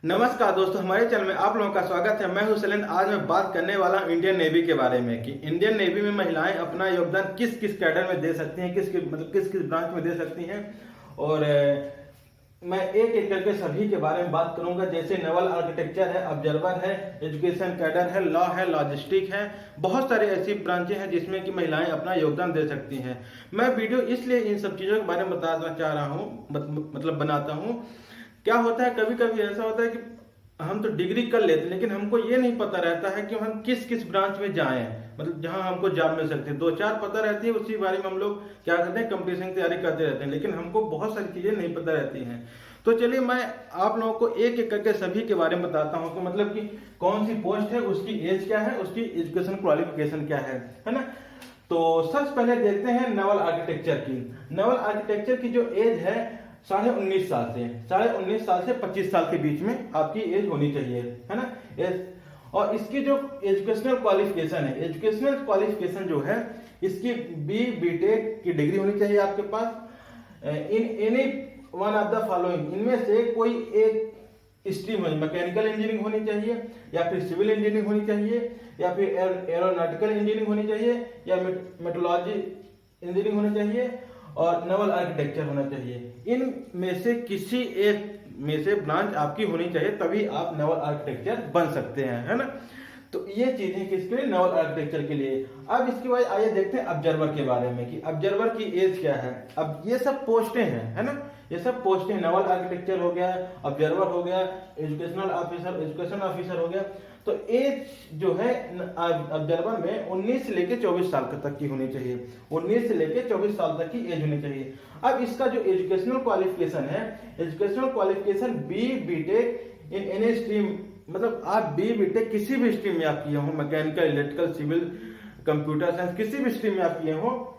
नमस्कार दोस्तों, हमारे चैनल में आप लोगों का स्वागत है। मैं हूं सैलेंद्र। आज मैं बात करने वाला हूं इंडियन नेवी के बारे में कि इंडियन नेवी में महिलाएं अपना योगदान किस किस कैडर में दे सकती हैं, किस किस ब्रांच में दे सकती हैं। और मैं एक एक करके सभी के बारे में बात करूंगा। जैसे नेवल आर्किटेक्चर है, ऑब्जर्वर है, एजुकेशन कैडर है, लॉ है, लॉजिस्टिक है। बहुत सारी ऐसी ब्रांचें हैं जिसमें कि महिलाएं अपना योगदान दे सकती हैं। मैं वीडियो इसलिए इन सब चीज़ों के बारे में बताना चाह रहा हूँ, मतलब बनाता हूँ। क्या होता है, कभी कभी ऐसा होता है कि हम तो डिग्री कर लेते हैं लेकिन हमको ये नहीं पता रहता है कि हम किस किस ब्रांच में जाएं, मतलब जहां हमको जॉब मिल सकती है। दो चार पता रहती है, उसी बारे में हम लोग क्या करते हैं, कंपटीशन की तैयारी करते रहते हैं, लेकिन हमको बहुत सारी चीजें नहीं पता रहती हैं। तो चलिए मैं आप लोगों को एक एक करके सभी के बारे में बताता हूँ कि मतलब कि कौन सी पोस्ट है, उसकी एज क्या है, उसकी एजुकेशन क्वालिफिकेशन क्या है ना। तो सबसे पहले देखते हैं नेवल आर्किटेक्चर की। नेवल आर्किटेक्चर की जो एज है 19.5 साल से 25 साल के बीच में आपकी एज होनी चाहिए, है ना। एज और इसकी जो एजुकेशनल क्वालिफिकेशन है, एजुकेशनल क्वालिफिकेशन जो है इसकी बीटेक की डिग्री होनी चाहिए आपके पास। In any one of the following, इनमें से कोई एक स्ट्रीम है, मैकेनिकल इंजीनियरिंग होनी चाहिए, या फिर सिविल इंजीनियरिंग होनी चाहिए, या फिर एरोनॉटिकल इंजीनियरिंग होनी चाहिए, या मेट्रोलॉजी इंजीनियरिंग होनी चाहिए, और नेवल आर्किटेक्चर होना चाहिए। इन में से किसी एक में से ब्रांच आपकी होनी चाहिए, तभी आप नेवल आर्किटेक्चर बन सकते हैं, है ना। तो ये चीजें किसके लिए, नेवल आर्किटेक्चर के लिए। अब इसके बाद आइए देखते हैं ऑब्जर्वर के बारे में कि ऑब्जर्वर की एज क्या है। अब ये सब पोस्टें हैं, है ना, ये सब पोस्टें। नेवल आर्किटेक्चर हो गया, ऑब्जर्वर हो गया, एजुकेशन ऑफिसर हो गया। तो एज जो है ऑब्जर्वर में 19 से लेकर 24 साल तक की होनी चाहिए। 19 से लेकर 24 साल तक की एज होनी चाहिए। अब इसका जो एजुकेशनल क्वालिफिकेशन है, educational qualification BTech in any stream, मतलब आप बीटेक किसी भी स्ट्रीम में आप किए हो, mechanical, electrical, civil, computer science, किसी भी स्ट्रीम में आप किए हो,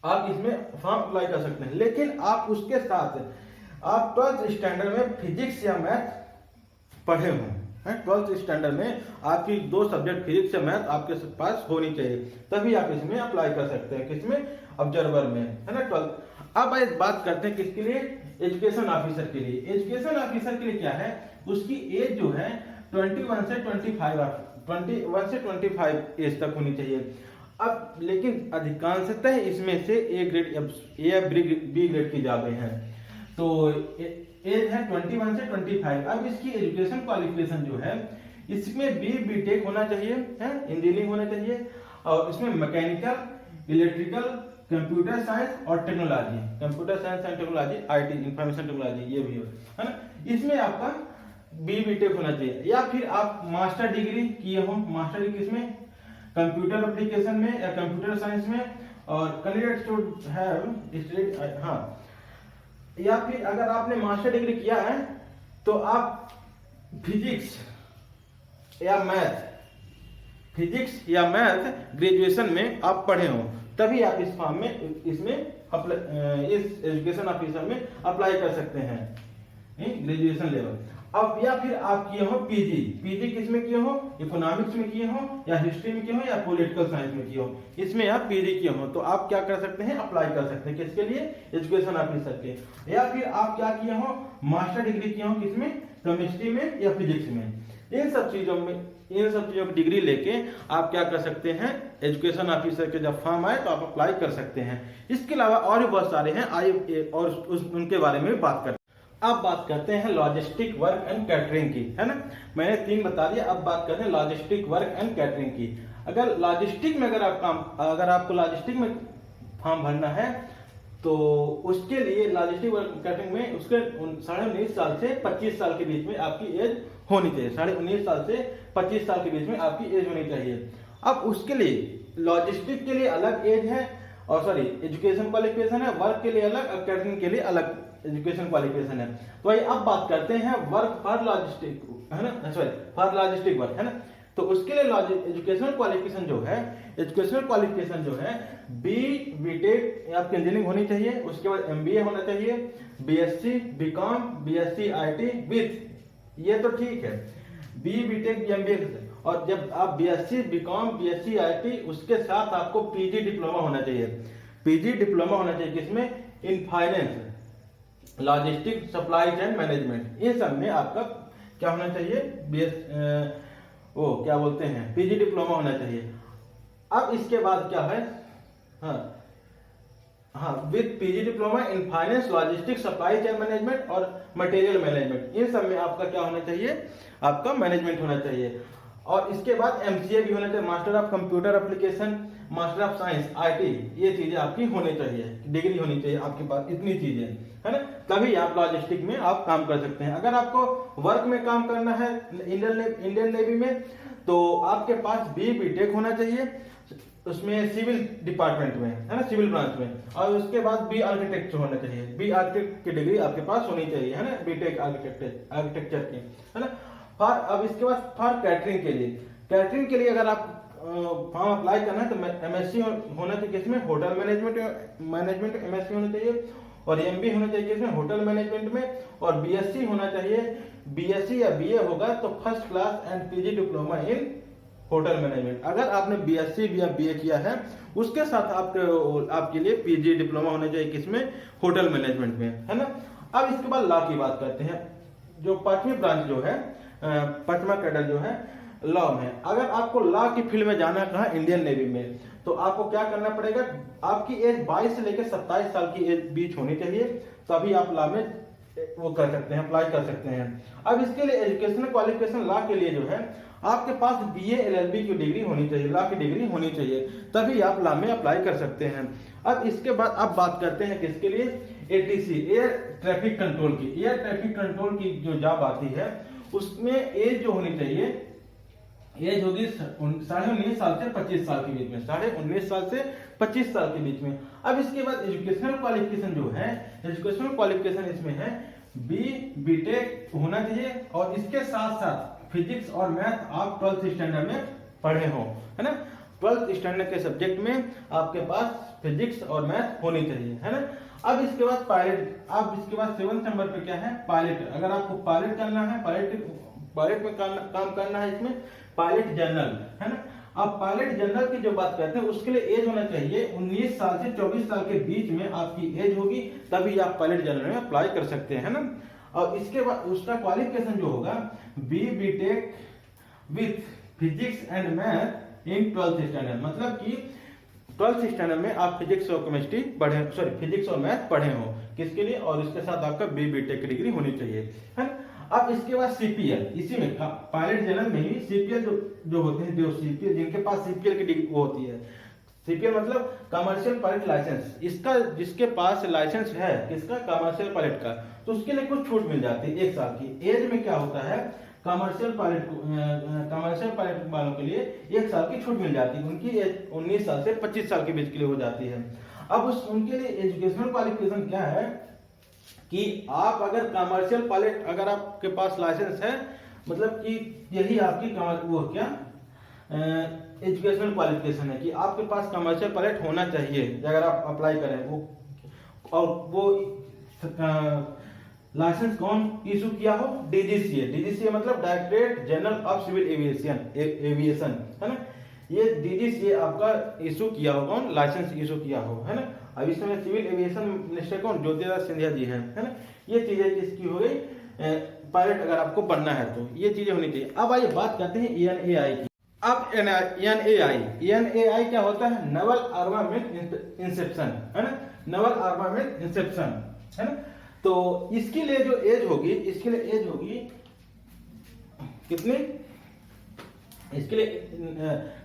आप इसमें फॉर्म अप्लाई कर सकते हैं। लेकिन आप उसके साथ आप 12th स्टैंडर्ड में फिजिक्स या मैथ पढ़े हों। 12th स्टैंडर्ड में आपकी 2 सब्जेक्ट फिजिक्स या मैथ आपके पास होनी चाहिए, तभी आप इसमें अप्लाई कर सकते हैं। किसमें, ऑब्जर्वर में, है ना, 12th। अब आज बात करते हैं किसके लिए, एजुकेशन ऑफिसर के लिए। एजुकेशन ऑफिसर के लिए क्या है, उसकी एज जो है 21 से 25 एज तक होनी चाहिए। अब लेकिन अधिकांशतः इसमें से ए ग्रेड या बी ग्रेड की जॉबें हैं। तो एज है 21 से 25। अब इसकी एजुकेशन क्वालिफिकेशन जो है, इसमें बीटेक होना चाहिए, है, इंजीनियरिंग होना चाहिए, और इसमें मैकेनिकल, इलेक्ट्रिकल, कंप्यूटर साइंस और technology, computer science and technology, IT, information technology, ये भी है ना। इसमें आपका बीटेक होना चाहिए, या फिर आप मास्टर डिग्री किए हो। मास्टर डिग्री किसमें, कंप्यूटर एप्लीकेशन में या कंप्यूटर साइंस में, और कैंडिडेट शुड हैव, हाँ, या फिर अगर आपने मास्टर डिग्री किया है तो आप फिजिक्स या मैथ ग्रेजुएशन में आप पढ़े हो, तभी आप इस फॉर्म में, इसमें इस एजुकेशन ऑफिसर में अप्लाई कर सकते हैं, ग्रेजुएशन लेवल। अब या फिर आप किए हो पीजी किस में किए हो, इकोनॉमिक्स में किए हो, या हिस्ट्री में किए हो, या पॉलिटिकल साइंस में किए हो, इसमें आप पीजी किए हो, तो आप क्या कर सकते हैं, अप्लाई कर सकते हैं। किसके लिए, एजुकेशन ऑफिसर के। या फिर आप क्या किए हो, मास्टर डिग्री किए हो, किसमें, केमिस्ट्री में या फिजिक्स में। इन सब चीजों की डिग्री लेके आप क्या कर सकते हैं, एजुकेशन ऑफिसर के जब फॉर्म आए तो आप अप्लाई कर सकते हैं। इसके अलावा और भी बहुत सारे हैं, आइए और उनके बारे में बात करते हैं। अब बात करते हैं लॉजिस्टिक वर्क एंड कैटरिंग की, है ना। मैंने 3 बता दिया, अब बात करते हैं लॉजिस्टिक वर्क एंड कैटरिंग की। अगर लॉजिस्टिक में अगर आपको लॉजिस्टिक में फॉर्म भरना है तो उसके लिए लॉजिस्टिक वर्क कैटरिंग में उसके 19.5 साल से 25 साल के बीच में आपकी एज होनी चाहिए। 19.5 साल से 25 साल के बीच में आपकी एज होनी चाहिए। अब उसके लिए लॉजिस्टिक के लिए अलग एज है, और सॉरी एजुकेशन क्वालिफिकेशन है, वर्क के लिए अलग और कैटरिंग के लिए अलग एजुकेशन क्वालिफिकेशन है। तो भाई अब बात करते हैं वर्क फॉर लॉजिस्टिक, है ना, सॉरी फॉर लॉजिस्टिक वर्क, है ना। तो उसके लिए एजुकेशनल क्वालिफिकेशन जो है बीटेक आपकी इंजीनियरिंग होनी चाहिए, उसके बाद एमबीए होना चाहिए, BSc, BCom, BSc IT with, ये तो ठीक है, बीटेक एमबीए। और जब आप बीएससी, बीकॉम, बीएससी आईटी, उसके साथ आपको पीजी डिप्लोमा होना चाहिए। पीजी डिप्लोमा होना चाहिए किसमें, in finance, logistic, supply chain management, इन सब में आपका क्या होना चाहिए, वो क्या बोलते हैं, पीजी डिप्लोमा होना चाहिए। अब इसके बाद क्या है, हाँ with PG diploma in finance, logistics, supply chain management और मटेरियल मैनेजमेंट, इन सब में आपका क्या होना चाहिए, आपका मैनेजमेंट होना चाहिए। और इसके बाद एमसीए भी होना चाहिए, master of computer application, master of science IT, ये चीजें आपकी होनी चाहिए, डिग्री होनी चाहिए आपके पास, इतनी चीजें है ना, तभी आप लॉजिस्टिक में आप काम कर सकते हैं। अगर आपको वर्क में काम करना है इंडियन नेवी में, तो आपके पास बीटेक होना चाहिए, उसमें सिविल डिपार्टमेंट में है ना, सिविल ब्रांच में, और उसके बाद बी आर्किटेक्चर होना चाहिए, बी आर्किटेक्ट की डिग्री आपके पास होनी चाहिए है ना, बीटेक आर्किटेक्चर की है ना। अब इसके बाद फॉर कैटरिंग के लिए अगर आप फॉर्म अप्लाई करना है तो एमएससी होना चाहिए, किसमें, होटल मैनेजमेंट एमएससी होना चाहिए, और एमबी होना चाहिए किसमें, होटल मैनेजमेंट में, और बीएससी होना चाहिए, बीएससी या बीए होगा तो first class and PG diploma in hotel management. अगर आपने बीएससी या बीए किया है उसके साथ आपके लिए पीजी डिप्लोमा होना चाहिए किसमें, होटल मैनेजमेंट में है ना। अब इसके बाद लॉ की बात करते हैं, जो पांचवी ब्रांच जो है, पांचवा कैडर जो है लॉ में। अगर आपको लॉ की फील्ड में जाना कहा इंडियन नेवी में, तो आपको क्या करना पड़ेगा, आपकी एज 22 से लेकर 27 साल की एज बीच होनी चाहिए, तभी आप लॉ में वो कर सकते हैं, अप्लाई कर सकते हैं। अब इसके लिए एजुकेशनल क्वालिफिकेशन लॉ के लिए जो है, आपके पास बीए एलएलबी की डिग्री होनी चाहिए, लॉ की डिग्री होनी चाहिए, तभी आप लॉ में अप्लाई कर सकते हैं। अब इसके बाद अब बात करते हैं किसके लिए, एटीसी, एयर ट्रैफिक कंट्रोल की। एयर ट्रैफिक कंट्रोल की जो जॉब आती है उसमें एज जो होनी चाहिए, एज होगी 19.5 साल से 25 साल के बीच में, 19.5 साल से 25 साल के बीच में। अब इसके बाद एजुकेशनल क्वालिफिकेशन जो है, एजुकेशनल क्वालिफिकेशन इसमें है बीटेक होना चाहिए, और इसके साथ साथ फिजिक्स और मैथ आप 12th स्टैंडर्ड में पढ़े हो है ना, 12th स्टैंडर्ड के सब्जेक्ट में आपके पास फिजिक्स और मैथ होनी चाहिए है ना। अब इसके बाद पायलट, अब इसके बाद 7th नंबर पे क्या है, पायलट। अगर आपको पायलट करना है, पायलट में काम करना है, इसमें पायलट जनरल है ना। अब पायलट जनरल की जो बात करते हैं उसके लिए एज होना चाहिए 19 साल से 24 साल के बीच में आपकी एज होगी, तभी आप पायलट जनरल में अप्लाई कर सकते हैं ना। और इसके बाद उसका क्वालिफिकेशन जो होगा, BTech with physics and math in 12th standard, मतलब कि 12th स्टैंडर्ड में आप फिजिक्स और केमिस्ट्री पढ़े, सॉरी फिजिक्स और मैथ पढ़े हो, किसके लिए, और इसके साथ आपका बीटेक की डिग्री होनी चाहिए है ना। अब इसके बाद सीपीएल, इसी में पायलट जनरल में ही सीपीएल जो होते हैं, जो सीपीएल जिनके पास सीपीएल की डिग्री वो होती है, सीपीएल मतलब कमर्शियल पायलट लाइसेंस, इसका जिसके पास लाइसेंस है किसका, कमर्शियल पायलट का, तो उसके लिए कुछ छूट मिल जाती है 1 साल की। एज में क्या होता है, कमर्शियल पायलट वालों के लिए 1 साल की छूट मिल जाती है, उनकी एज 19 साल से 25 साल के बीच के लिए हो जाती है। अब उनके लिए एजुकेशनल क्वालिफिकेशन क्या है कि आप अगर कमर्शियल पायलट, अगर आपके पास लाइसेंस है, मतलब कि यही आपकी वो क्या एजुकेशनल क्वालिफिकेशन है कि आपके पास कमर्शियल पायलट होना चाहिए अगर आप अप्लाई करें वो। और वो लाइसेंस कौन इशू किया हो, डीजीसीए मतलब directorate general of civil aviation है ना, ये डीजीसीए आपका इशू किया हो, कौन लाइसेंस इशू किया हो है ना। अब इसमें सिविल एविएशन मिनिस्टर कौन, ज्योतिरादित्य सिंधिया जी हैं है ना। ये चीजें किसकी हो गई, पायलट अगर आपको बनना है तो ये चीजें होनी चाहिए। अब आइए बात करते हैं ENAI की। अब ENAI क्या होता है, नवल आर्मामेंट इंसेप्शन है ना, नवल आर्मामेंट इंसेप्शन है ना। तो इसके लिए जो एज होगी, इसके लिए एज होगी कितनी, इसके लिए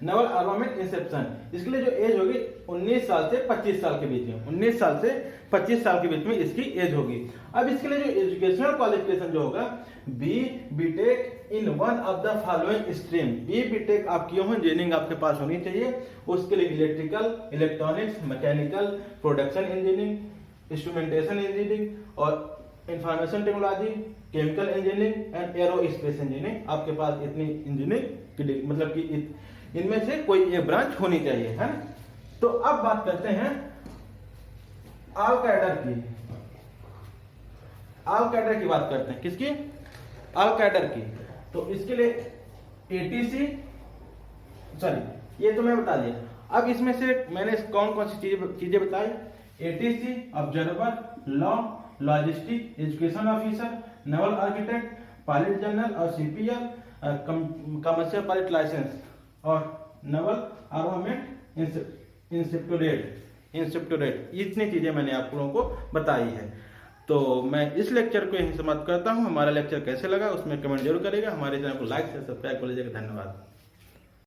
नवल आर्मामेंट इंसेप्शन, इसके लिए जो एज होगी 19 साल से 25 साल के बीच में, 19 साल से 25 साल के बीच में इसकी एज होगी। अब इसके लिए जो एजुकेशनल क्वालिफिकेशन जो होगा, BTech in one of the following stream, BTech आपकी हो, इंजीनियरिंग आपके पास होनी चाहिए, उसके लिए electrical, electronics, mechanical, production engineering, instrumentation engineering और information technology, chemical engineering and aerospace engineering, आपके पास इतनी इंजीनियरिंग की मतलब कि इनमें से कोई एक ब्रांच होनी चाहिए है ना। तो अब बात करते हैं ऑल कैडर की, ऑल कैडर की बात करते हैं, किसकी, ऑल कैडर की। तो इसके लिए एटीसी, सॉरी ये तो मैं बता दिया। अब इसमें से मैंने कौन कौन सी चीजें बताई, ATC, observer, law, logistic, education officer, naval architect, pilot general और सीपीएल, कमर्शियल पायलट लाइसेंस और नेवल आर्मामेंट इंस्पेक्टोरेट। इतनी चीजें मैंने आप लोगों को बताई है। तो मैं इस लेक्चर को यहीं समाप्त करता हूं। हमारा लेक्चर कैसे लगा उसमें कमेंट जरूर करिएगा। हमारे चैनल को लाइक से सब्सक्राइब कर लीजिएगा। धन्यवाद।